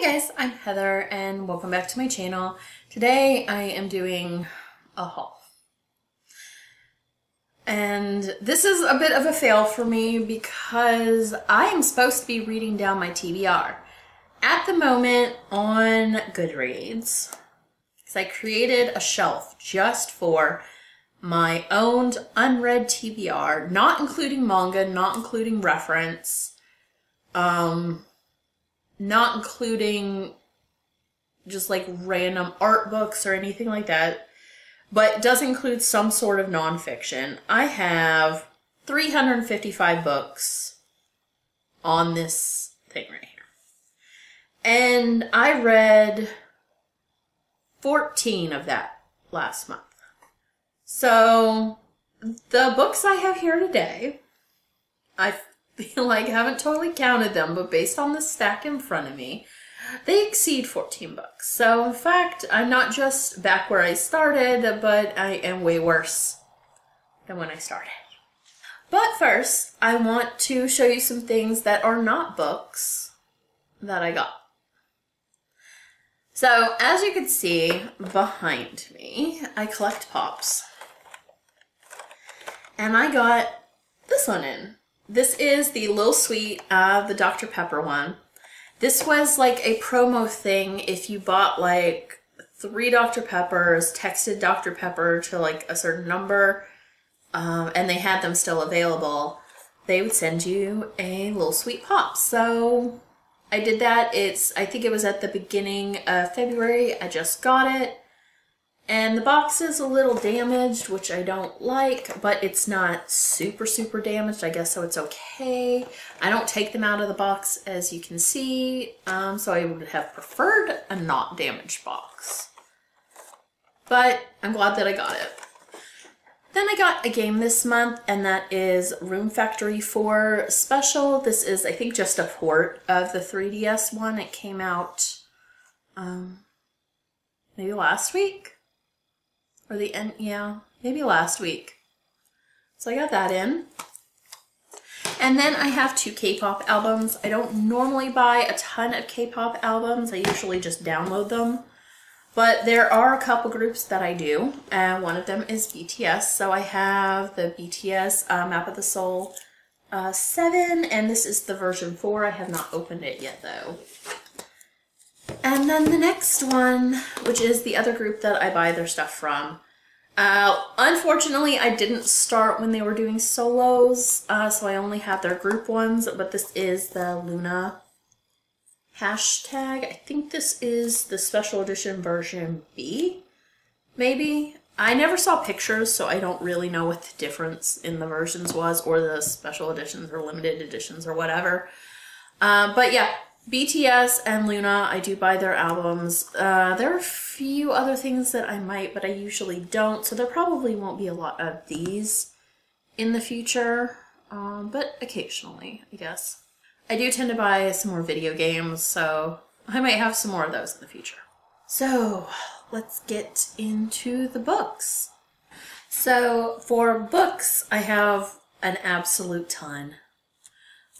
Hey guys, I'm Heather and welcome back to my channel. Today I am doing a haul. And this is a bit of a fail for me because I am supposed to be reading down my TBR. At the moment on Goodreads, because I created a shelf just for my owned unread TBR, not including manga, not including reference, not including just like random art books or anything like that, but it does include some sort of nonfiction. I have 355 books on this thing right here. And I read 14 of that last month. So the books I have here today, I feel like I haven't totally counted them, but based on the stack in front of me, they exceed 14 books. So in fact, I'm not just back where I started, but I am way worse than when I started. But first, I want to show you some things that are not books that I got. So as you can see behind me, I collect pops. And I got this one in. This is the Lil Sweet, the Dr. Pepper one. This was like a promo thing. If you bought like 3 Dr. Peppers, texted Dr. Pepper to like a certain number, and they had them still available, they would send you a Lil Sweet pop. So I did that. I think it was at the beginning of February. I just got it. And the box is a little damaged, which I don't like, but it's not super damaged, I guess, so it's okay. I don't take them out of the box, as you can see, so I would have preferred a not damaged box. But I'm glad that I got it. Then I got a game this month, and that is Rune Factory 4 Special. This is, I think, just a port of the 3DS one. It came out maybe last week? Or the end, yeah, maybe last week. So I got that in. And then I have 2 K-pop albums. I don't normally buy a ton of K-pop albums. I usually just download them. But there are a couple groups that I do, and one of them is BTS. So I have the BTS Map of the Soul 7, and this is the version 4. I have not opened it yet, though. And then the next one, which is the other group that I buy their stuff from. Unfortunately, I didn't start when they were doing solos, so I only have their group ones, but this is the Luna hashtag. I think this is the special edition version B, maybe? I never saw pictures, so I don't really know what the difference in the versions was, or the special editions or limited editions or whatever. But yeah. BTS and Luna, I do buy their albums. There are a few other things that I might, but I usually don't, so there probably won't be a lot of these in the future, but occasionally, I guess. I do tend to buy some more video games, so I might have some more of those in the future. So, let's get into the books. So, for books, I have an absolute ton.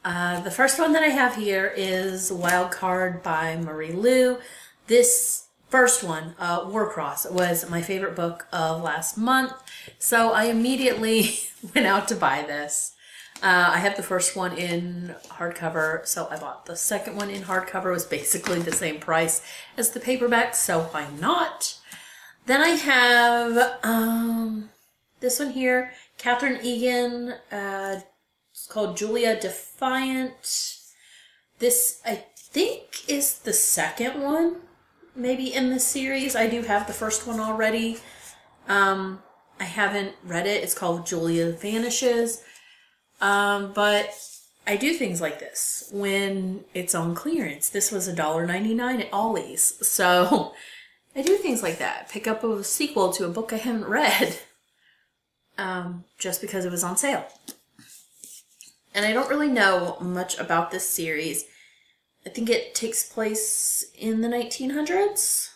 The first one that I have here is Wild Card by Marie Lu. This first one, Warcross, was my favorite book of last month, so I immediately went out to buy this. I have the first one in hardcover, so I bought the second one in hardcover. It was basically the same price as the paperback, so why not? Then I have this one here, Catherine Egan, it's called Julia Defiant. This, I think, is the second one, maybe, in the series. I do have the first one already. I haven't read it. It's called Julia Vanishes. But I do things like this when it's on clearance. This was $1.99 at Ollie's. So I do things like that. Pick up a sequel to a book I haven't read just because it was on sale. And I don't really know much about this series. I think it takes place in the 1900s.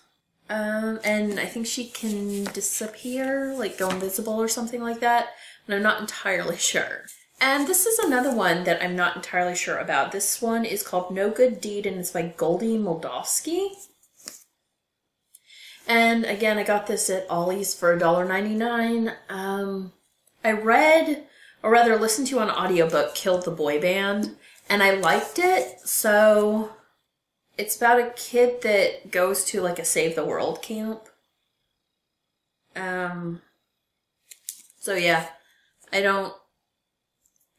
And I think she can disappear, like go invisible or something like that. But I'm not entirely sure. And this is another one that I'm not entirely sure about. This one is called No Good Deed, and it's by Goldie Moldavsky. And again, I got this at Ollie's for $1.99. I read, or rather listened to an audiobook, Kill the Boy Band, and I liked it. So it's about a kid that goes to like a Save the World camp. So yeah, I don't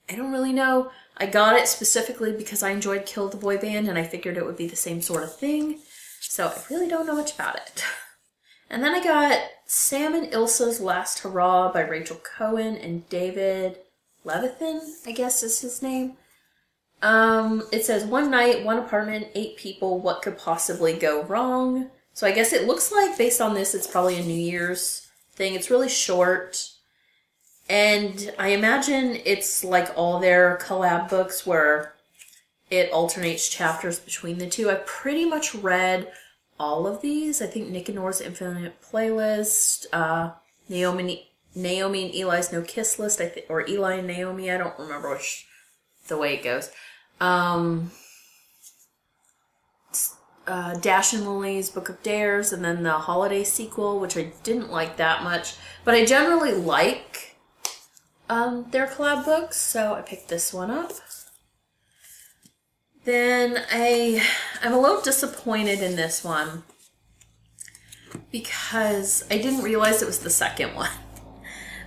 really know. I got it specifically because I enjoyed Kill the Boy Band and I figured it would be the same sort of thing. So I really don't know much about it. And then I got Sam and Ilsa's Last Hurrah by Rachel Cohen and David Levithan, I guess is his name. It says, one night, one apartment, 8 people, what could possibly go wrong? So I guess it looks like, based on this, it's probably a New Year's thing. It's really short. And I imagine it's like all their collab books where it alternates chapters between the two. I pretty much read all of these. I think Nick and Nora's Infinite Playlist, Naomi and Eli's No Kiss List, or Eli and Naomi, I don't remember which the way it goes. Dash and Lily's Book of Dares, and then the holiday sequel, which I didn't like that much, but I generally like their collab books, so I picked this one up. Then I'm a little disappointed in this one because I didn't realize it was the second one.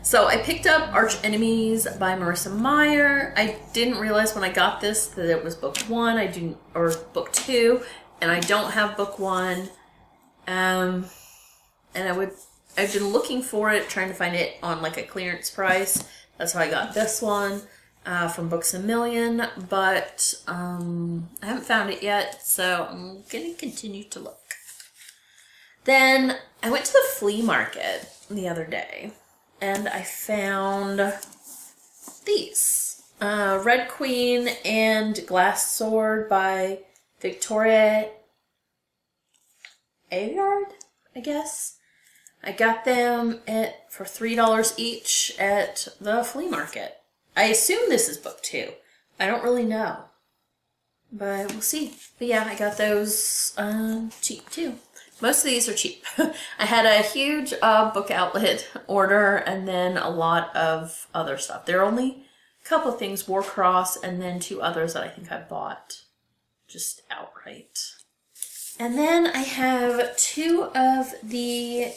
So I picked up Arch Enemies by Marissa Meyer. I didn't realize when I got this that it was book 1, or book 2, and I don't have book 1. And I've been looking for it, trying to find it on like a clearance price. That's how I got this one from Books A Million, but I haven't found it yet, so I'm gonna continue to look. Then I went to the flea market the other day, and I found these. Red Queen and Glass Sword by Victoria Aveyard, I guess. I got them for $3 each at the flea market. I assume this is book 2. I don't really know, but we'll see. But yeah, I got those cheap too. Most of these are cheap. I had a huge book outlet order and then a lot of other stuff. There are only a couple of things, Warcross, and then 2 others that I think I bought just outright. And then I have 2 of the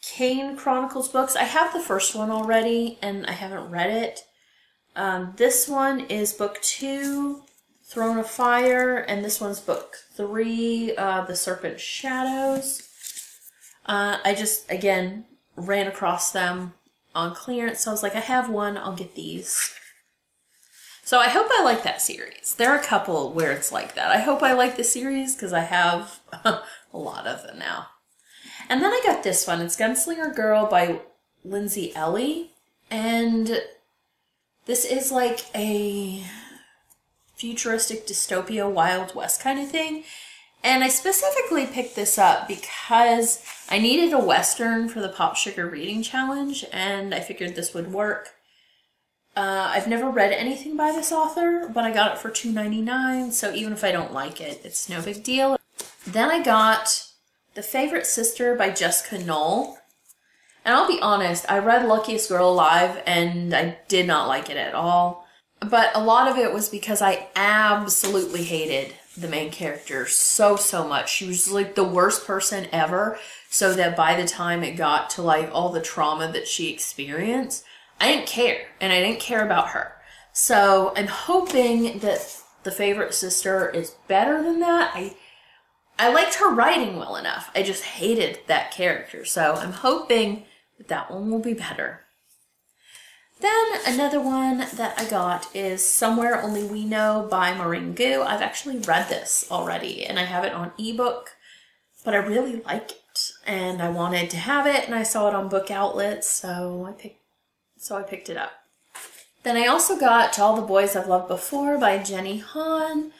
Kane Chronicles books. I have the first one already and I haven't read it. This one is book 2, Throne of Fire, and this one's book 3, The Serpent Shadows. I just, again, ran across them on clearance, so I was like, I have one, I'll get these. So I hope I like that series. There are a couple where it's like that. I hope I like the series because I have a lot of them now. And then I got this one. It's Gunslinger Girl by Lindsay Ellie, and this is like a futuristic dystopia Wild West kind of thing. And I specifically picked this up because I needed a Western for the Pop Sugar Reading Challenge, and I figured this would work. I've never read anything by this author, but I got it for $2.99, so even if I don't like it, it's no big deal. Then I got The Favorite Sister by Jessica Knoll. And I'll be honest, I read Luckiest Girl Alive and I did not like it at all. But a lot of it was because I absolutely hated the main character so much. She was like the worst person ever, so that by the time it got to like all the trauma that she experienced, I didn't care, and I didn't care about her. So I'm hoping that The Favorite Sister is better than that. I liked her writing well enough. I just hated that character, so I'm hoping that one will be better. Then another one that I got is Somewhere Only We Know by Maureen Gu. I've actually read this already and I have it on ebook, but I really like it and I wanted to have it and I saw it on book outlets, so I picked it up. Then I also got To All the Boys I've Loved Before by Jenny Han.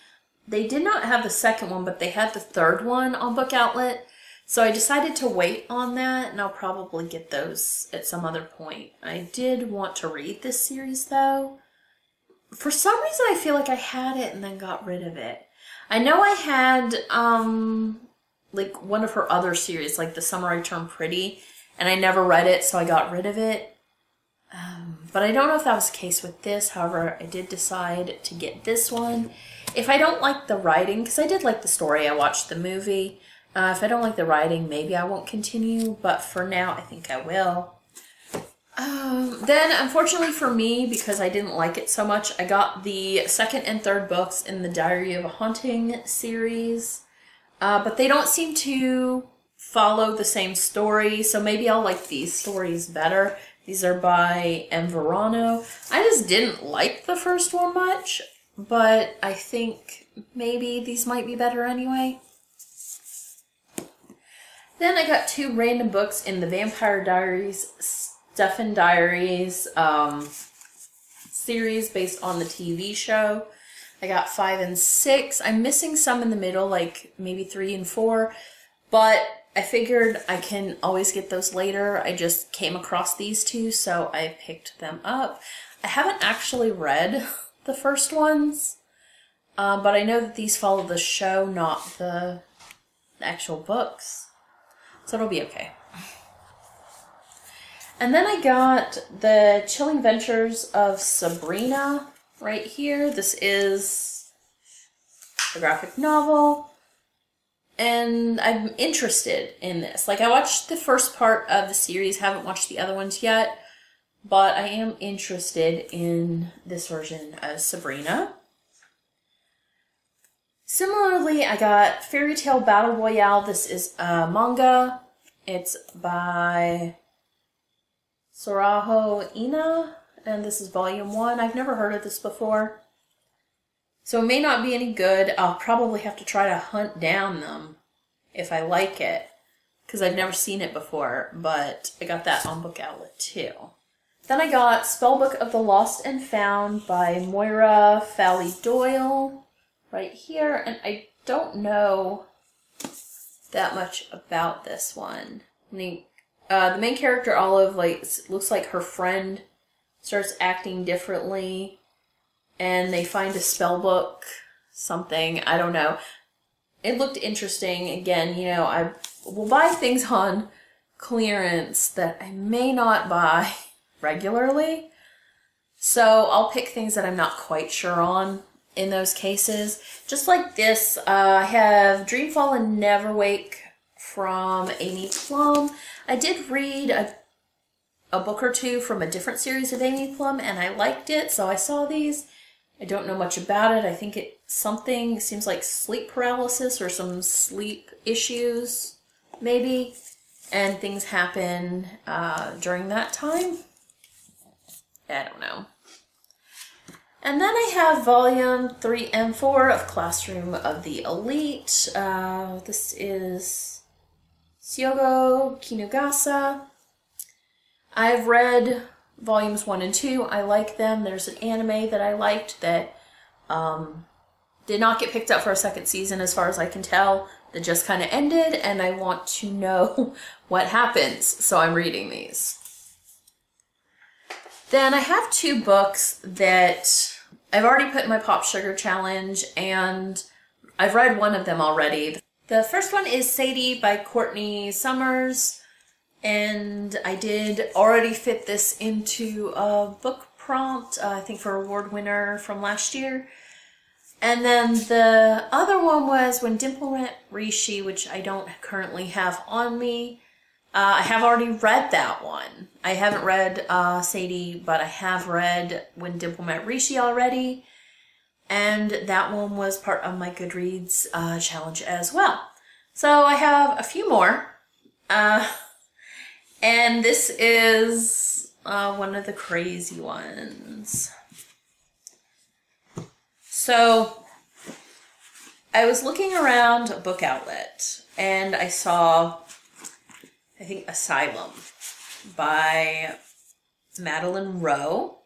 They did not have the second one, but they had the third one on book outlet. So I decided to wait on that, and I'll probably get those at some other point. I did want to read this series, though, For some reason, I feel like I had it and then got rid of it. I know I had, like, one of her other series, like The Summer I Turned Pretty, and I never read it, so I got rid of it. But I don't know if that was the case with this. However, I did decide to get this one. If I don't like the writing, because I did like the story, I watched the movie. If I don't like the writing, maybe I won't continue, but for now, I think I will. Then, unfortunately for me, because I didn't like it so much, I got the second and third books in the Diary of a Haunting series. But they don't seem to follow the same story, so maybe I'll like these stories better. These are by M. Verano. I just didn't like the first one much, but I think maybe these might be better anyway. Then I got 2 random books in the Vampire Diaries, Stefan Diaries series based on the TV show. I got 5 and 6. I'm missing some in the middle, like maybe 3 and 4, but I figured I can always get those later. I just came across these 2, so I picked them up. I haven't actually read the first ones, but I know that these follow the show, not the actual books, so it'll be okay. And then I got The Chilling Adventures of Sabrina right here. This is a graphic novel, and I'm interested in this. Like, I watched the first part of the series, haven't watched the other ones yet, but I am interested in this version of Sabrina. Similarly, I got Fairy Tale Battle Royale. This is a manga. It's by Soraho Ina, and this is volume 1. I've never heard of this before, so it may not be any good. I'll probably have to try to hunt down them if I like it, because I've never seen it before, but I got that on Book Outlet too. Then I got Spellbook of the Lost and Found by Moira Fowley Doyle right here, and I don't know that much about this one. The main character, Olive, looks like her friend starts acting differently, and they find a spell book, something, I don't know. It looked interesting. Again, you know, I will buy things on clearance that I may not buy regularly, so I'll pick things that I'm not quite sure on in those cases. Just like this, I have Dreamfall and Neverwake from Amy Plum. I did read a book or 2 from a different series of Amy Plum, and I liked it, so I saw these. I don't know much about it. I think it's something, seems like sleep paralysis or some sleep issues, maybe, and things happen during that time. I don't know. And then I have volume 3 and 4 of Classroom of the Elite. This is Syogo Kinugasa. I've read volumes 1 and 2. I like them. There's an anime that I liked that did not get picked up for a second season as far as I can tell. That just kind of ended, and I want to know what happens, so I'm reading these. Then I have 2 books that I've already put in my Pop Sugar Challenge, and I've read one of them already. The first one is Sadie by Courtney Summers, and I did already fit this into a book prompt, I think for award winner from last year. And then the other one was When Dimple Met Rishi, which I don't currently have on me. I have already read that one. I haven't read Sadie, but I have read When Dimple Met Rishi already. And that one was part of my Goodreads challenge as well. So I have a few more. And this is one of the crazy ones. So I was looking around a Book Outlet, and I saw, I think, Asylum by Madeline Rowe.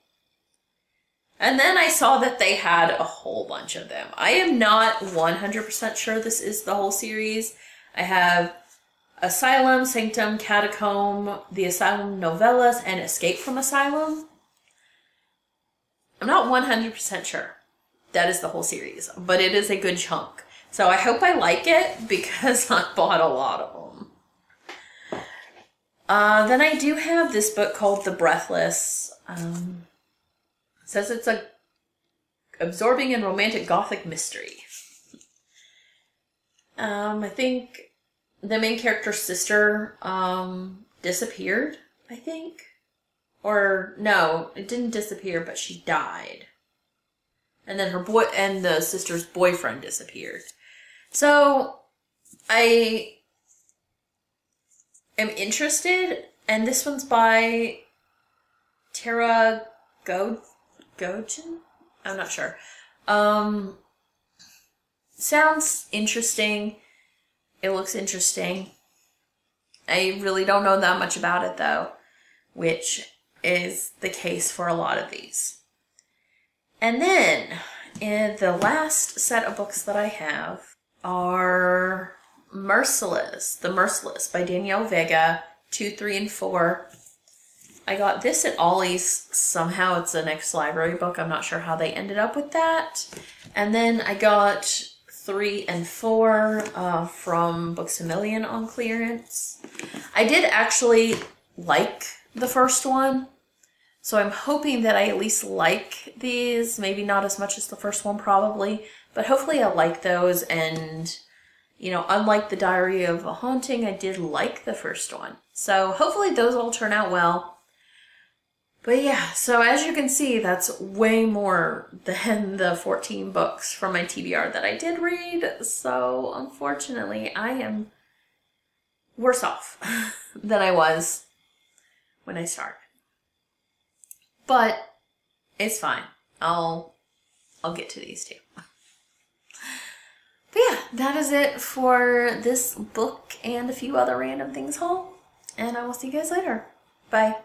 And then I saw that they had a whole bunch of them. I am not 100% sure this is the whole series. I have Asylum, Sanctum, Catacomb, the Asylum Novellas, and Escape from Asylum. I'm not 100% sure that is the whole series, but it is a good chunk. So I hope I like it because I bought a lot of them. Then I do have this book called The Breathless. It says it's a absorbing and romantic gothic mystery. I think the main character's sister disappeared, I think. Or no, it didn't disappear, but she died. And then the sister's boyfriend disappeared. So I am interested, and this one's by Tara Gogin? I'm not sure. Sounds interesting. It looks interesting. I really don't know that much about it though, which is the case for a lot of these. And then, in the last set of books that I have are Merciless, The Merciless by Danielle Vega, 2, 3, and 4. I got this at Ollie's. Somehow it's an ex-library book. I'm not sure how they ended up with that. And then I got 3 and 4 from Books A Million on clearance. I did actually like the first one, so I'm hoping that I at least like these. Maybe not as much as the first one probably, but hopefully I like those. And you know, unlike The Diary of a Haunting, I did like the first one. So hopefully those all turn out well. But yeah, so as you can see, that's way more than the 14 books from my TBR that I did read. So unfortunately, I am worse off than I was when I started. But it's fine. I'll get to these too. But yeah, that is it for this book and a few other random things haul. And I will see you guys later. Bye.